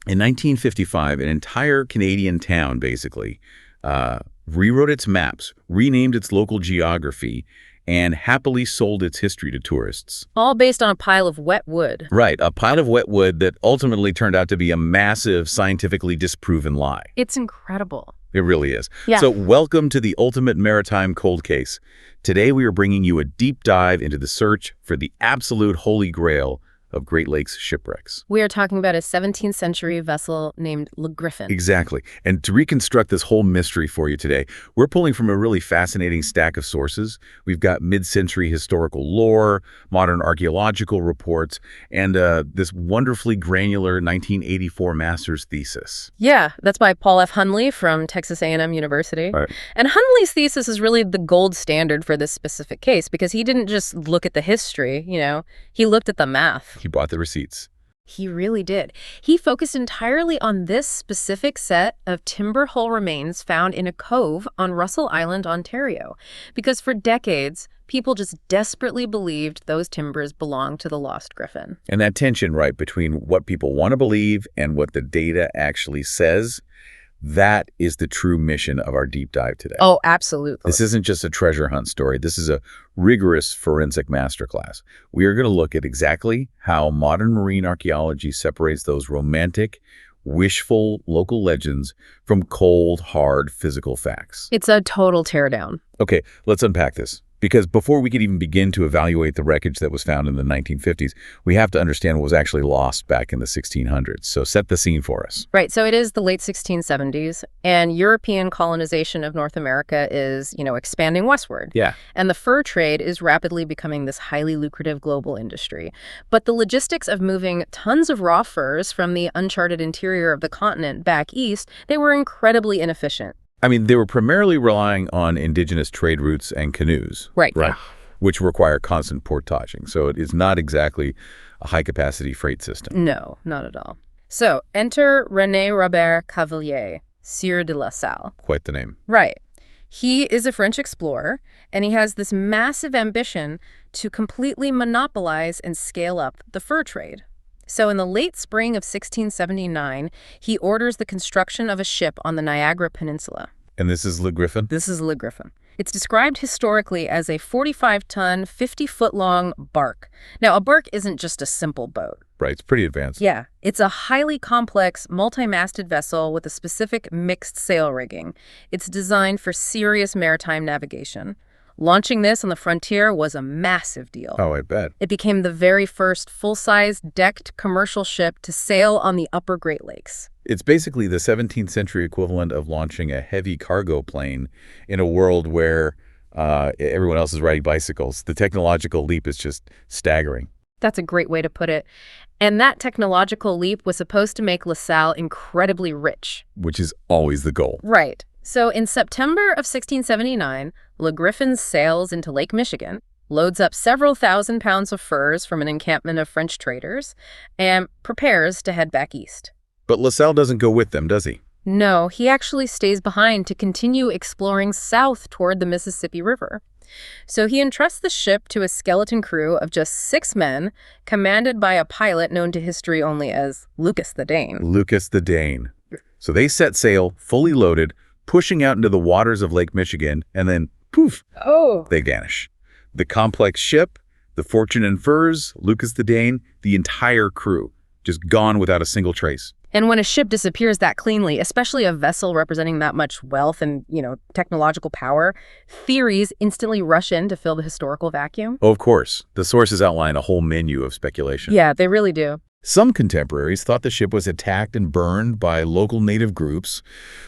In 1955, an entire Canadian town, basically, rewrote its maps, renamed its local geography, and happily sold its history to tourists. All based on a pile of wet wood. Right, a pile of wet wood that ultimately turned out to be a massive, scientifically disproven lie. It's incredible. It really is. Yeah. So welcome to the ultimate maritime cold case. Today we are bringing you a deep dive into the search for the absolute holy grail of Great Lakes shipwrecks. We are talking about a 17th century vessel named Le Griffon. Exactly. And to reconstruct this whole mystery for you today, we're pulling from a really fascinating stack of sources. We've got mid-century historical lore, modern archaeological reports, and this wonderfully granular 1984 master's thesis. Yeah, that's by Paul F. Hunley from Texas A&M University. Right. And Hunley's thesis is really the gold standard for this specific case because he didn't just look at the history, he looked at the math. He brought the receipts. He really did. He focused entirely on this specific set of timber hull remains found in a cove on Russel Island, Ontario, because for decades, people just desperately believed those timbers belonged to the lost Griffon. And that tension, right, between what people want to believe and what the data actually says, that is the true mission of our deep dive today. Oh, absolutely. This isn't just a treasure hunt story. This is a rigorous forensic masterclass. We are going to look at exactly how modern marine archaeology separates those romantic, wishful local legends from cold, hard physical facts. It's a total teardown. Okay, let's unpack this. Because before we could even begin to evaluate the wreckage that was found in the 1950s, we have to understand what was actually lost back in the 1600s. So set the scene for us. Right. So it is the late 1670s, and European colonization of North America is, expanding westward. Yeah. And the fur trade is rapidly becoming this highly lucrative global industry. But the logistics of moving tons of raw furs from the uncharted interior of the continent back east, they were incredibly inefficient. I mean, they were primarily relying on indigenous trade routes and canoes. Right. Yeah. Which require constant portaging. So it is not exactly a high-capacity freight system. No, not at all. So enter René-Robert Cavelier, Sieur de La Salle. Quite the name. Right. He is a French explorer, and he has this massive ambition to completely monopolize and scale up the fur trade. So in the late spring of 1679, he orders the construction of a ship on the Niagara Peninsula. And this is Le Griffon? This is Le Griffon. It's described historically as a 45-ton, 50-foot-long barque. Now, a barque isn't just a simple boat. Right, it's pretty advanced. Yeah, it's a highly complex, multi-masted vessel with a specific mixed sail rigging. It's designed for serious maritime navigation. Launching this on the frontier was a massive deal. Oh, I bet. It became the very first full-size, decked commercial ship to sail on the upper Great Lakes. It's basically the 17th century equivalent of launching a heavy cargo plane in a world where everyone else is riding bicycles. The technological leap is just staggering. That's a great way to put it. And that technological leap was supposed to make La Salle incredibly rich. Which is always the goal. Right. So in September of 1679, Le Griffon sails into Lake Michigan, loads up several thousand pounds of furs from an encampment of French traders, and prepares to head back east. But La Salle doesn't go with them, does he? No, he actually stays behind to continue exploring south toward the Mississippi River. So he entrusts the ship to a skeleton crew of just 6 men, commanded by a pilot known to history only as Lucas the Dane. Lucas the Dane. So they set sail, fully loaded, pushing out into the waters of Lake Michigan, and then, poof, they vanish. The complex ship, the fortune and furs, Lucas the Dane, the entire crew, just gone without a single trace. And when a ship disappears that cleanly, especially a vessel representing that much wealth and, technological power, theories instantly rush in to fill the historical vacuum. Oh, of course. The sources outline a whole menu of speculation. Yeah, they really do. Some contemporaries thought the ship was attacked and burned by local native groups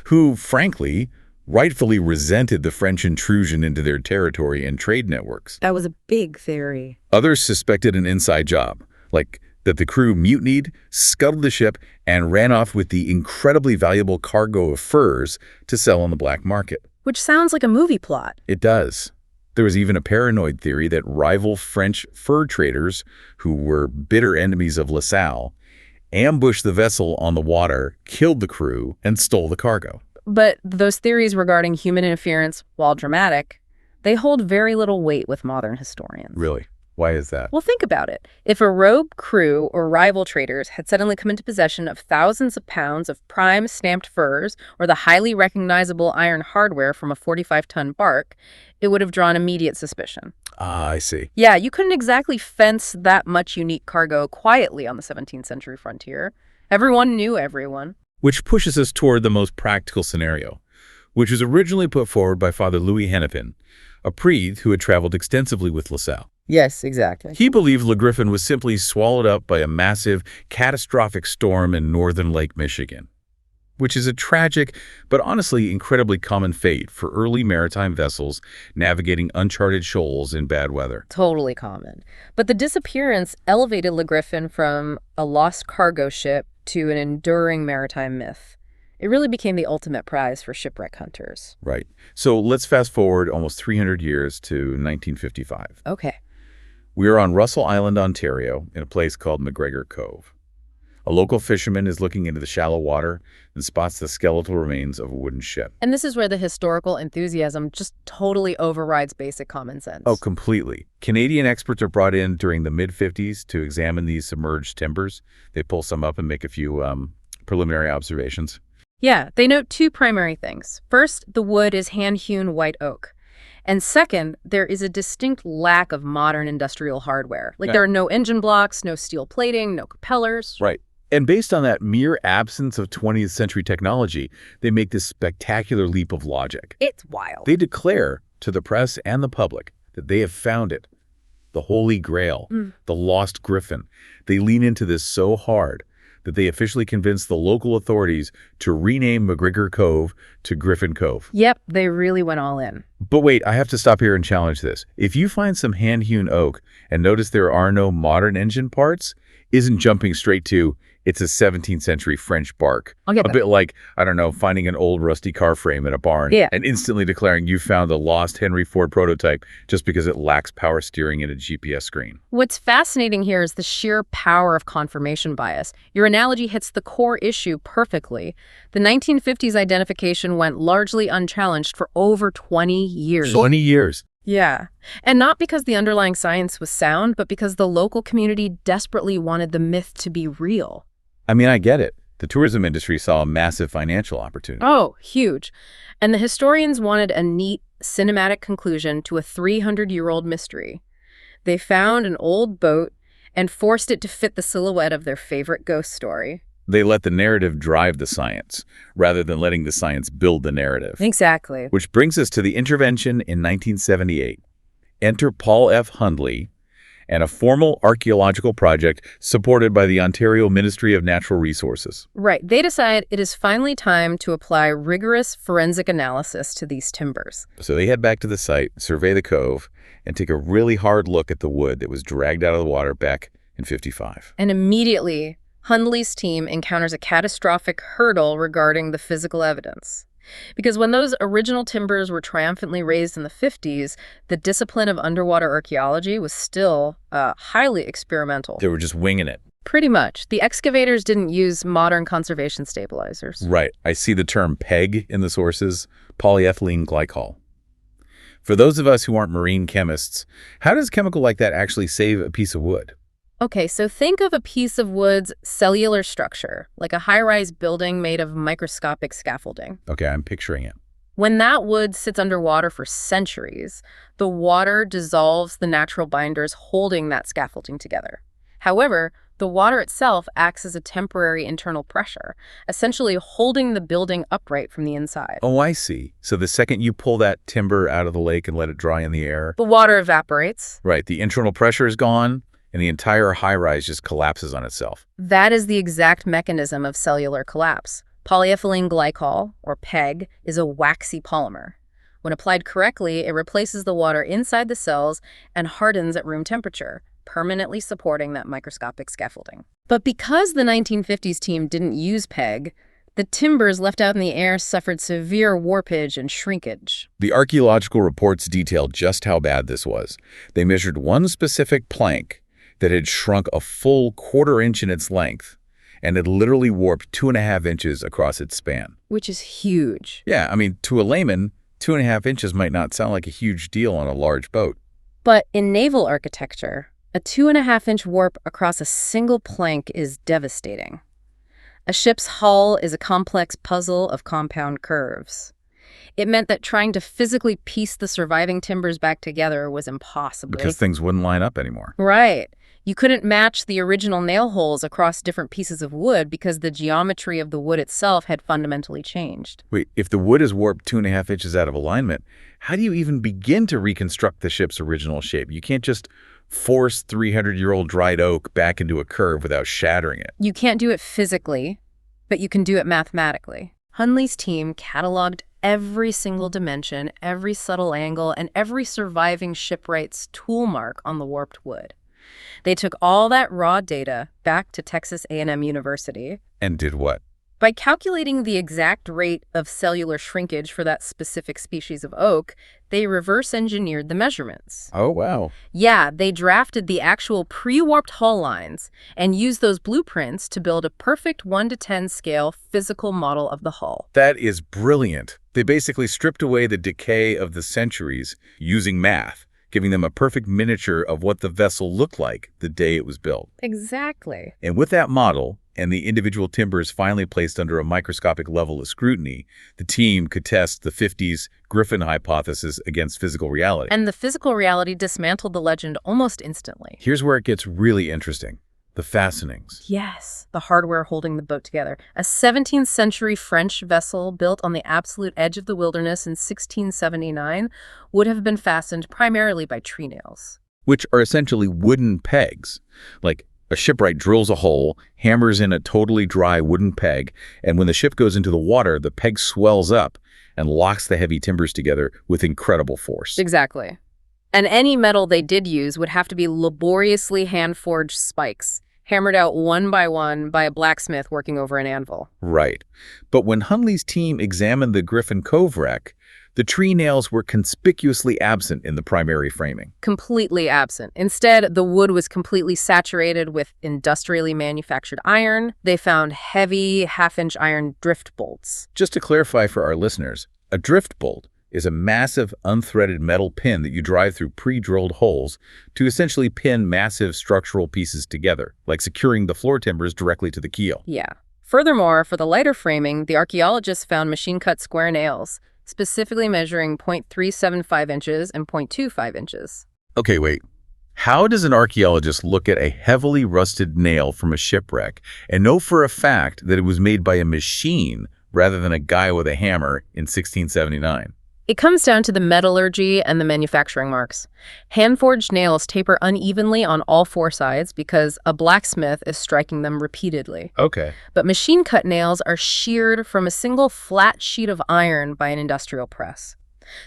who, frankly, rightfully resented the French intrusion into their territory and trade networks. That was a big theory. Others suspected an inside job, like that the crew mutinied, scuttled the ship, and ran off with the incredibly valuable cargo of furs to sell on the black market. Which sounds like a movie plot. It does. There was even a paranoid theory that rival French fur traders, who were bitter enemies of La Salle, ambushed the vessel on the water, killed the crew, and stole the cargo. But those theories regarding human interference, while dramatic, they hold very little weight with modern historians. Really? Why is that? Well, think about it. If a rogue crew or rival traders had suddenly come into possession of thousands of pounds of prime stamped furs or the highly recognizable iron hardware from a 45-ton barque, it would have drawn immediate suspicion. Ah, I see. Yeah, you couldn't exactly fence that much unique cargo quietly on the 17th century frontier. Everyone knew everyone. Which pushes us toward the most practical scenario, which was originally put forward by Father Louis Hennepin, a priest who had traveled extensively with La Salle. Yes, exactly. He believed Le Griffon was simply swallowed up by a massive, catastrophic storm in northern Lake Michigan, which is a tragic, but honestly incredibly common fate for early maritime vessels navigating uncharted shoals in bad weather. Totally common. But the disappearance elevated Le Griffon from a lost cargo ship to an enduring maritime myth. It really became the ultimate prize for shipwreck hunters. Right. So let's fast forward almost 300 years to 1955. Okay. We are on Russel Island, Ontario, in a place called McGregor Cove. A local fisherman is looking into the shallow water and spots the skeletal remains of a wooden ship. And this is where the historical enthusiasm just totally overrides basic common sense. Oh, completely. Canadian experts are brought in during the mid-50s to examine these submerged timbers. They pull some up and make a few preliminary observations. Yeah, they note two primary things. First, the wood is hand-hewn white oak. And second, there is a distinct lack of modern industrial hardware. There are no engine blocks, no steel plating, no propellers. Right. And based on that mere absence of 20th century technology, they make this spectacular leap of logic. It's wild. They declare to the press and the public that they have found it, the Holy Grail, the lost Griffon. They lean into this so hard that they officially convinced the local authorities to rename McGregor Cove to Griffon Cove. Yep, they really went all in. But wait, I have to stop here and challenge this. If you find some hand-hewn oak and notice there are no modern engine parts, isn't jumping straight to, it's a 17th century French barque. I'll get that. A bit like, I don't know, finding an old rusty car frame in a barn and instantly declaring you found a lost Henry Ford prototype just because it lacks power steering and a GPS screen. What's fascinating here is the sheer power of confirmation bias. Your analogy hits the core issue perfectly. The 1950s identification went largely unchallenged for over 20 years. 20 years. Yeah. And not because the underlying science was sound, but because the local community desperately wanted the myth to be real. I mean, I get it. The tourism industry saw a massive financial opportunity. Oh, huge. And the historians wanted a neat, cinematic conclusion to a 300-year-old mystery. They found an old boat and forced it to fit the silhouette of their favorite ghost story. They let the narrative drive the science, rather than letting the science build the narrative. Exactly. Which brings us to the intervention in 1978. Enter Paul F. Hundley and a formal archaeological project supported by the Ontario Ministry of Natural Resources. Right. They decide it is finally time to apply rigorous forensic analysis to these timbers. So they head back to the site, survey the cove, and take a really hard look at the wood that was dragged out of the water back in 55. And immediately, Hundley's team encounters a catastrophic hurdle regarding the physical evidence. Because when those original timbers were triumphantly raised in the 50s, the discipline of underwater archaeology was still highly experimental. They were just winging it. Pretty much. The excavators didn't use modern conservation stabilizers. Right. I see the term PEG in the sources, polyethylene glycol. For those of us who aren't marine chemists, how does a chemical like that actually save a piece of wood? Okay, so think of a piece of wood's cellular structure, like a high-rise building made of microscopic scaffolding. Okay, I'm picturing it. When that wood sits underwater for centuries, the water dissolves the natural binders holding that scaffolding together. However, the water itself acts as a temporary internal pressure, essentially holding the building upright from the inside. Oh, I see. So the second you pull that timber out of the lake and let it dry in the air... the water evaporates. Right, the internal pressure is gone, and the entire high-rise just collapses on itself. That is the exact mechanism of cellular collapse. Polyethylene glycol, or PEG, is a waxy polymer. When applied correctly, it replaces the water inside the cells and hardens at room temperature, permanently supporting that microscopic scaffolding. But because the 1950s team didn't use PEG, the timbers left out in the air suffered severe warpage and shrinkage. The archaeological reports detailed just how bad this was. They measured one specific plank that had shrunk a full quarter-inch in its length and had literally warped 2.5 inches across its span. Which is huge. Yeah, I mean, to a layman, 2.5 inches might not sound like a huge deal on a large boat. But in naval architecture, a 2.5-inch warp across a single plank is devastating. A ship's hull is a complex puzzle of compound curves. It meant that trying to physically piece the surviving timbers back together was impossible. Because things wouldn't line up anymore. Right. You couldn't match the original nail holes across different pieces of wood because the geometry of the wood itself had fundamentally changed. Wait, if the wood is warped 2.5 inches out of alignment, how do you even begin to reconstruct the ship's original shape? You can't just force 300-year-old dried oak back into a curve without shattering it. You can't do it physically, but you can do it mathematically. Hundley's team cataloged every single dimension, every subtle angle, and every surviving shipwright's tool mark on the warped wood. They took all that raw data back to Texas A&M University. And did what? By calculating the exact rate of cellular shrinkage for that specific species of oak, they reverse-engineered the measurements. Oh, wow. Yeah, they drafted the actual pre-warped hull lines and used those blueprints to build a perfect 1:10 scale physical model of the hull. That is brilliant. They basically stripped away the decay of the centuries using math, giving them a perfect miniature of what the vessel looked like the day it was built. Exactly. And with that model, and the individual timbers finally placed under a microscopic level of scrutiny, the team could test the 50s Griffon hypothesis against physical reality. And the physical reality dismantled the legend almost instantly. Here's where it gets really interesting. The fastenings. Yes, the hardware holding the boat together. A 17th century French vessel built on the absolute edge of the wilderness in 1679 would have been fastened primarily by tree nails. Which are essentially wooden pegs. Like, a shipwright drills a hole, hammers in a totally dry wooden peg, and when the ship goes into the water, the peg swells up and locks the heavy timbers together with incredible force. Exactly. And any metal they did use would have to be laboriously hand-forged spikes, hammered out one by one by a blacksmith working over an anvil. Right. But when Hundley's team examined the Griffon Cove wreck, the tree nails were conspicuously absent in the primary framing. Completely absent. Instead, the wood was completely saturated with industrially manufactured iron. They found heavy half-inch iron drift bolts. Just to clarify for our listeners, a drift bolt is a massive unthreaded metal pin that you drive through pre-drilled holes to essentially pin massive structural pieces together, like securing the floor timbers directly to the keel. Yeah. Furthermore, for the lighter framing, the archaeologists found machine-cut square nails, specifically measuring 0.375 inches and 0.25 inches. Okay, wait. How does an archaeologist look at a heavily rusted nail from a shipwreck and know for a fact that it was made by a machine rather than a guy with a hammer in 1679? It comes down to the metallurgy and the manufacturing marks. Hand-forged nails taper unevenly on all four sides because a blacksmith is striking them repeatedly. Okay. But machine-cut nails are sheared from a single flat sheet of iron by an industrial press.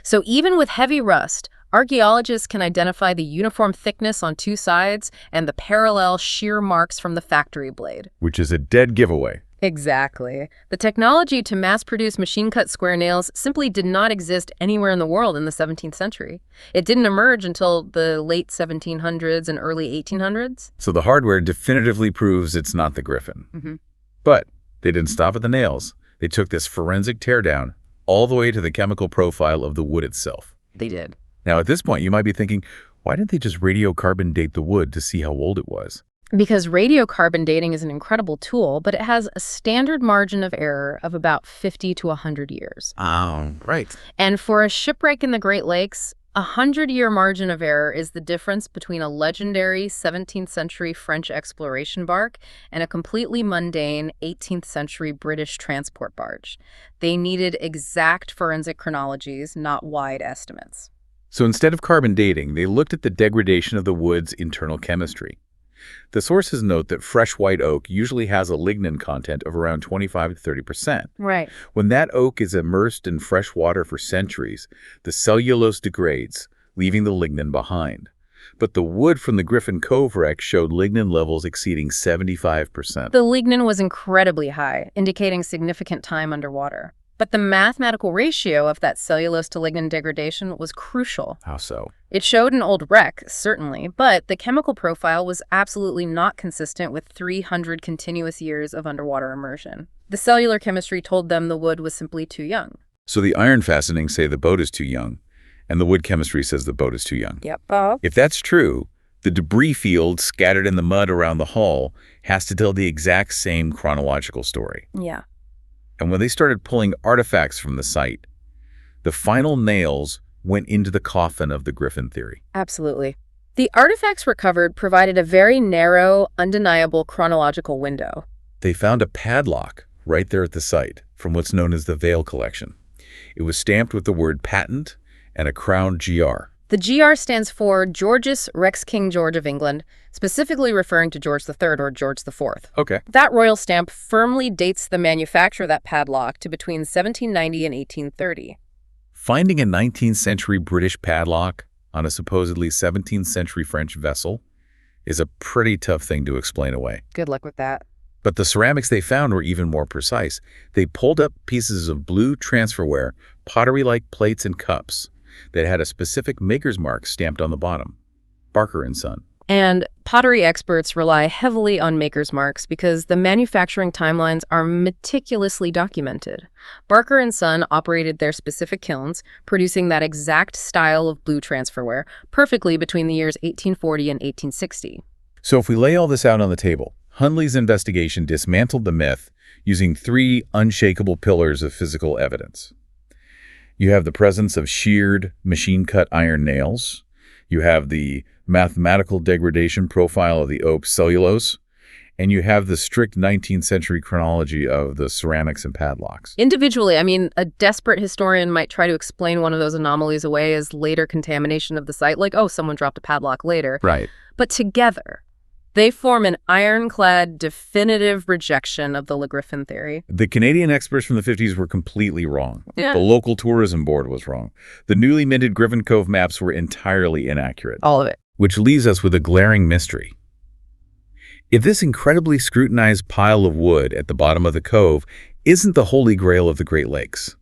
So even with heavy rust, archaeologists can identify the uniform thickness on two sides and the parallel shear marks from the factory blade. Which is a dead giveaway. Exactly. The technology to mass-produce machine-cut square nails simply did not exist anywhere in the world in the 17th century. It didn't emerge until the late 1700s and early 1800s. So the hardware definitively proves it's not the Griffon. Mm-hmm. But they didn't stop at the nails. They took this forensic teardown all the way to the chemical profile of the wood itself. They did. Now, at this point, you might be thinking, why didn't they just radiocarbon date the wood to see how old it was? Because radiocarbon dating is an incredible tool, but it has a standard margin of error of about 50 to 100 years. Oh, right. And for a shipwreck in the Great Lakes, a 100-year margin of error is the difference between a legendary 17th century French exploration barque and a completely mundane 18th century British transport barge. They needed exact forensic chronologies, not wide estimates. So instead of carbon dating, they looked at the degradation of the wood's internal chemistry. The sources note that fresh white oak usually has a lignin content of around 25 to 30%. Right. When that oak is immersed in fresh water for centuries, the cellulose degrades, leaving the lignin behind. But the wood from the Griffon Cove wreck showed lignin levels exceeding 75%. The lignin was incredibly high, indicating significant time underwater. But the mathematical ratio of that cellulose to lignin degradation was crucial. How so? It showed an old wreck, certainly, but the chemical profile was absolutely not consistent with 300 continuous years of underwater immersion. The cellular chemistry told them the wood was simply too young. So the iron fastenings say the boat is too young, and the wood chemistry says the boat is too young. Yep. If that's true, the debris field scattered in the mud around the hull has to tell the exact same chronological story. Yeah. And when they started pulling artifacts from the site, the final nails went into the coffin of the Griffon theory. Absolutely. The artifacts recovered provided a very narrow, undeniable chronological window. They found a padlock right there at the site from what's known as the Vale collection. It was stamped with the word patent and a crown GR. The GR stands for Georgius Rex King George of England, specifically referring to George III or George IV. Okay. That royal stamp firmly dates the manufacture of that padlock to between 1790 and 1830. Finding a 19th century British padlock on a supposedly 17th century French vessel is a pretty tough thing to explain away. Good luck with that. But the ceramics they found were even more precise. They pulled up pieces of blue transferware, pottery-like plates and cups that had a specific maker's mark stamped on the bottom, Barker & Son. And pottery experts rely heavily on maker's marks because the manufacturing timelines are meticulously documented. Barker & Son operated their specific kilns, producing that exact style of blue transferware perfectly between the years 1840 and 1860. So if we lay all this out on the table, Hundley's investigation dismantled the myth using 3 unshakable pillars of physical evidence. You have the presence of sheared, machine-cut iron nails. You have the mathematical degradation profile of the oak cellulose. And you have the strict 19th century chronology of the ceramics and padlocks. Individually, a desperate historian might try to explain one of those anomalies away as later contamination of the site, like, oh, someone dropped a padlock later. Right. But together, they form an ironclad, definitive rejection of the Le Griffon theory. The Canadian experts from the 50s were completely wrong. Yeah. The local tourism board was wrong. The newly minted Griffon Cove maps were entirely inaccurate. All of it. Which leaves us with a glaring mystery. If this incredibly scrutinized pile of wood at the bottom of the cove isn't the holy grail of the Great Lakes,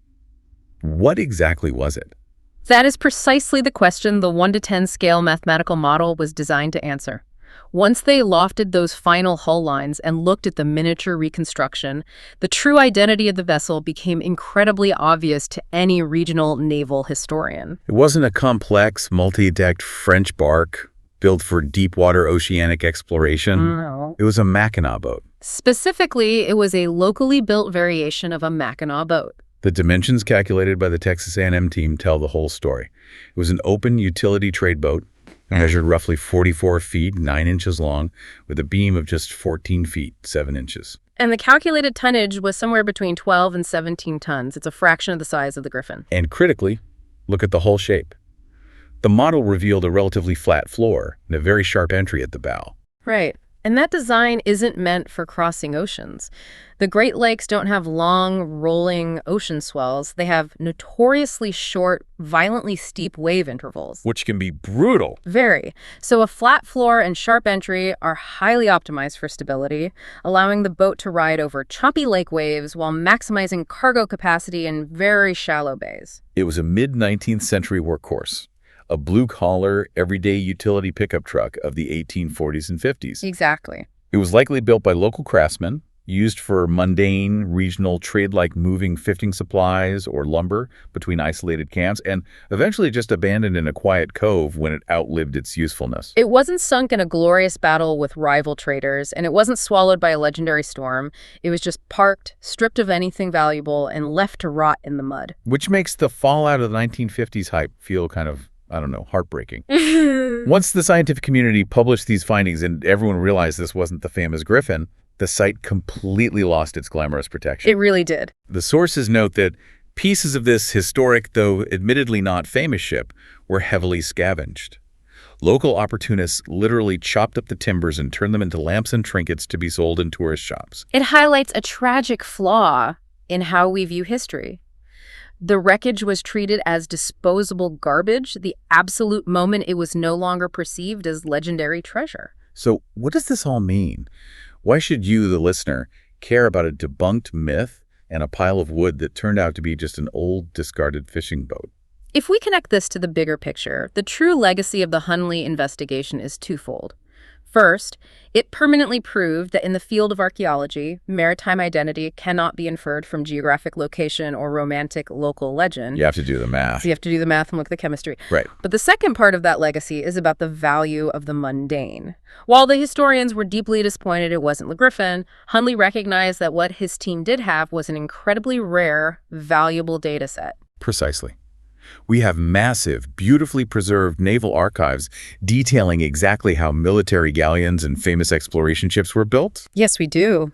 what exactly was it? That is precisely the question the 1 to 10 scale mathematical model was designed to answer. Once they lofted those final hull lines and looked at the miniature reconstruction, the true identity of the vessel became incredibly obvious to any regional naval historian. It wasn't a complex, multi-decked French barque built for deep-water oceanic exploration. No. It was a Mackinaw boat. Specifically, it was a locally built variation of a Mackinaw boat. The dimensions calculated by the Texas A&M team tell the whole story. It was an open utility trade boat, measured roughly 44 feet, 9 inches long, with a beam of just 14 feet, 7 inches. And the calculated tonnage was somewhere between 12 and 17 tons. It's a fraction of the size of the Griffon. And critically, look at the hull shape. The model revealed a relatively flat floor and a very sharp entry at the bow. Right. And that design isn't meant for crossing oceans. The Great Lakes don't have long, rolling ocean swells. They have notoriously short, violently steep wave intervals. Which can be brutal. Very. So a flat floor and sharp entry are highly optimized for stability, allowing the boat to ride over choppy lake waves while maximizing cargo capacity in very shallow bays. It was a mid-19th century workhorse. A blue-collar, everyday utility pickup truck of the 1840s and 50s. Exactly. It was likely built by local craftsmen, used for mundane, regional trade like moving fishing supplies or lumber between isolated camps, and eventually just abandoned in a quiet cove when it outlived its usefulness. It wasn't sunk in a glorious battle with rival traders, and it wasn't swallowed by a legendary storm. It was just parked, stripped of anything valuable, and left to rot in the mud. Which makes the fallout of the 1950s hype feel kind of, heartbreaking. Once the scientific community published these findings and everyone realized this wasn't the famous Griffon, the site completely lost its glamorous protection. It really did. The sources note that pieces of this historic, though admittedly not famous ship, were heavily scavenged. Local opportunists literally chopped up the timbers and turned them into lamps and trinkets to be sold in tourist shops. It highlights a tragic flaw in how we view history. The wreckage was treated as disposable garbage the absolute moment it was no longer perceived as legendary treasure. So what does this all mean? Why should you, the listener, care about a debunked myth and a pile of wood that turned out to be just an old, discarded fishing boat? If we connect this to the bigger picture, the true legacy of the Hundley investigation is twofold. First, it permanently proved that in the field of archaeology, maritime identity cannot be inferred from geographic location or romantic local legend. You have to do the math. So you have to do the math and look at the chemistry. Right. But the second part of that legacy is about the value of the mundane. While the historians were deeply disappointed it wasn't Le Griffon, Hundley recognized that what his team did have was an incredibly rare, valuable data set. Precisely. We have massive, beautifully preserved naval archives detailing exactly how military galleons and famous exploration ships were built. Yes, we do.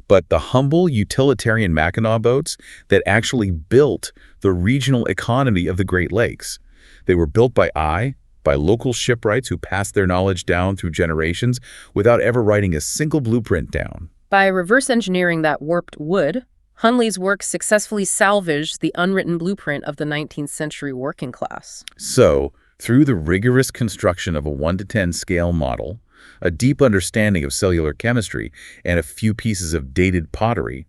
But the humble utilitarian Mackinaw boats that actually built the regional economy of the Great Lakes. They were built by local shipwrights who passed their knowledge down through generations without ever writing a single blueprint down. By reverse engineering that warped wood, Hundley's work successfully salvaged the unwritten blueprint of the 19th century working class. So, through the rigorous construction of a 1:10 scale model, a deep understanding of cellular chemistry, and a few pieces of dated pottery,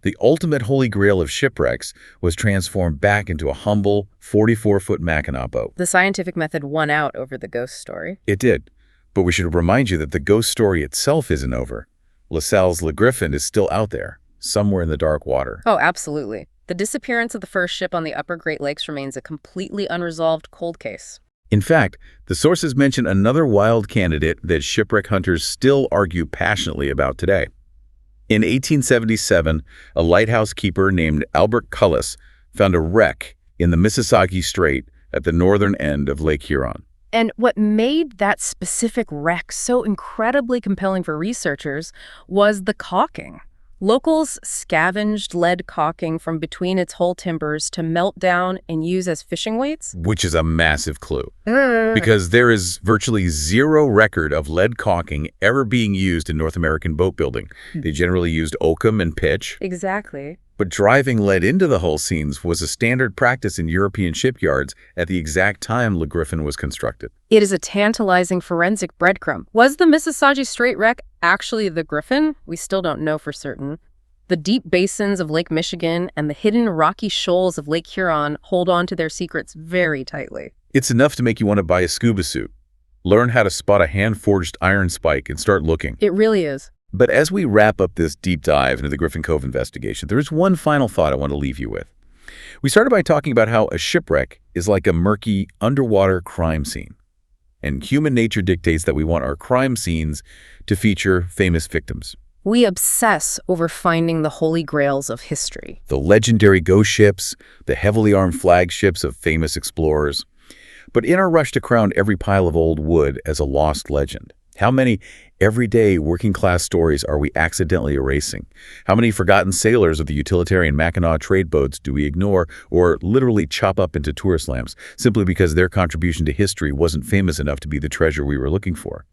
the ultimate holy grail of shipwrecks was transformed back into a humble 44-foot Mackinaw boat. The scientific method won out over the ghost story. It did. But we should remind you that the ghost story itself isn't over. La Salle's Le Griffon is still out there, somewhere in the dark water. Oh, absolutely. The disappearance of the first ship on the upper Great Lakes remains a completely unresolved cold case. In fact, the sources mention another wild candidate that shipwreck hunters still argue passionately about today. In 1877, a lighthouse keeper named Albert Cullis found a wreck in the Mississauga Strait at the northern end of Lake Huron. And what made that specific wreck so incredibly compelling for researchers was the caulking. Locals scavenged lead caulking from between its hull timbers to melt down and use as fishing weights. Which is a massive clue, because there is virtually zero record of lead caulking ever being used in North American boat building. They generally used oakum and pitch. Exactly. But driving lead into the hull seams was a standard practice in European shipyards at the exact time Le Griffon was constructed. It is a tantalizing forensic breadcrumb. Was the Mississauga Strait wreck actually the Griffon? We still don't know for certain. The deep basins of Lake Michigan and the hidden rocky shoals of Lake Huron hold on to their secrets very tightly. It's enough to make you want to buy a scuba suit, learn how to spot a hand-forged iron spike, and start looking. It really is. But as we wrap up this deep dive into the Griffon Cove investigation, there is one final thought I want to leave you with. We started by talking about how a shipwreck is like a murky underwater crime scene. And human nature dictates that we want our crime scenes to feature famous victims. We obsess over finding the holy grails of history. The legendary ghost ships, the heavily armed flagships of famous explorers. But in our rush to crown every pile of old wood as a lost legend, how many everyday working-class stories are we accidentally erasing? How many forgotten sailors of the utilitarian Mackinaw trade boats do we ignore or literally chop up into tourist lamps simply because their contribution to history wasn't famous enough to be the treasure we were looking for?